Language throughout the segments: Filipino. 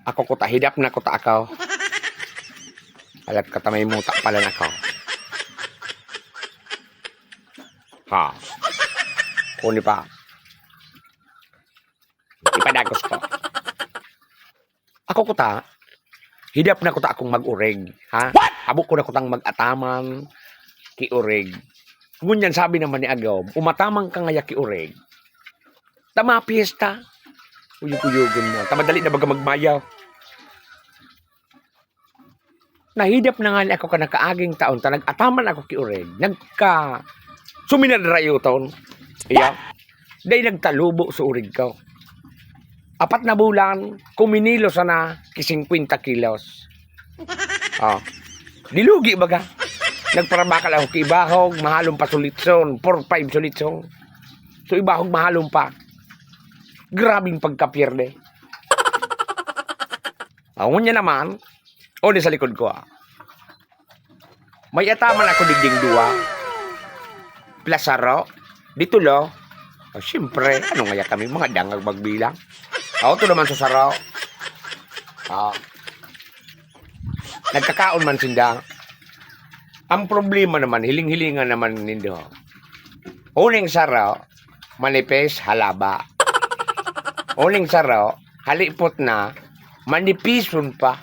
Ako ko tahidap na ko ta akaw. Alat ka ta may muta pala na ko. Ha. Kuni pa. Ipadagos ko. Ako ko ta. Hidap na ko ta akong mag-ureg. Ha? What? Abo ko na ko tang mag-ataman. Ki-ureg. Ngunyan sabi naman ni Agaw, umatamang ka ngaya ki-ureg. Tama piyesta. Uyug-uyugon mo. Tamadali na baga magmayaw. Nahidap na nga ako ka nakaaging taon. Nag-ataman ako ki-ureg. Suminadarayo taon. Iya. Day nagtalubo sa urig ko. 4 na bulan, kuminilo sana ki 50 kilos. Dilugi baga. Nagparabakal ako ki ibahog, mahalong pa sulitson, 4-5 sulitson. So ibahog mahalong pa. Grabing pagkapierde. Niya naman, o di sa likod ko May ataman ako digding 2. Plasaro, dito lo. Siyempre, ano nga kami, mga dangag magbilang. Ito naman sa saraw. Nagkakaon man sinda. Ang problema naman, hiling-hilingan naman nindo. Uning saraw, manipis, halaba. Uning saraw, halipot na, manipison pa.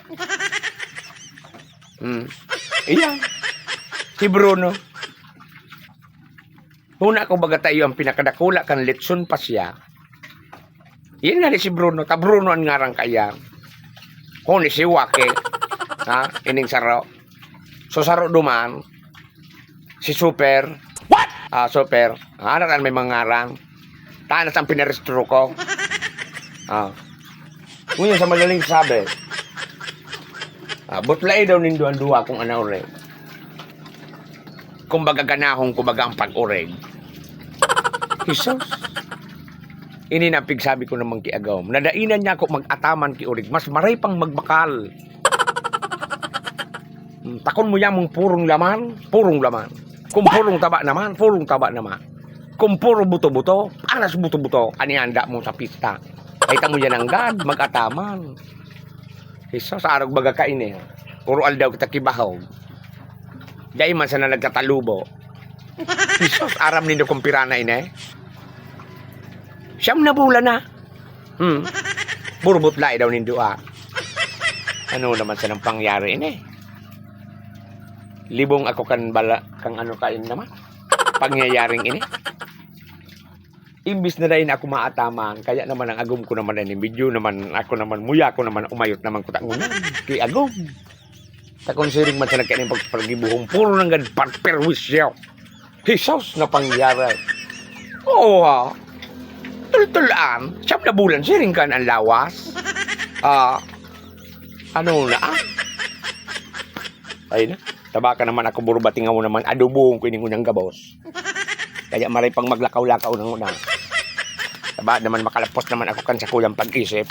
Iyan. Si Bruno. Una ko baga tayo ang pinakadakula kan litson pa siya. Yan nga ni si Bruno. Ta Bruno ang ngarang kaya. Kung ni si Wake. Ining saro. So saro duman. Si Super. What? Super. Ano kan may mangarang. Tanas ang pinarestro ko. Ngunyan sa malaling sabi. Butlay daw nindo ang 2 kung anaureg. Kung baga ganahong kumbaga ang pag-ureg. Jesus. Ini na pigsabi ko naman ki Agaw. Nadainan niya ako mag-ataman ki urig. Mas maray pang magbakal. Takon mo yan mong purong laman. Kung purong taba naman, purong taba naman. Kung puro buto-buto, alas buto-buto. Anianda mo sa pista. Kaita mo yan ang gad, mag-ataman. Jesus, arog baga kain Puro aldaw kita kibahog. Dahil man sana nagkatalubo. Jesus, aram nindo kong pirana Siyam na bulan na. Puro butlay daw nindo Ano naman sa nang pangyari Libong ako kan bala kang ano kain naman. Pangyayaring Imbis na rin ako maataman, kaya naman ang agum ko naman video naman ako naman muya ko naman umayot naman ko tangunan kay agum. Takon siring man sa nagkainin pagpagibuhong puro nang gan perwisyo. Jesus na pangyari. Tultulaan, 7 na bulan, siring kan ang lawas. Ano na Ay na, tabaka naman ako buro batingaw naman, adobohong ko ining unang gabos. Kaya maray pang maglakaw-lakaw ng una. Taba naman makalapos naman ako kan sa kulang pag-isip.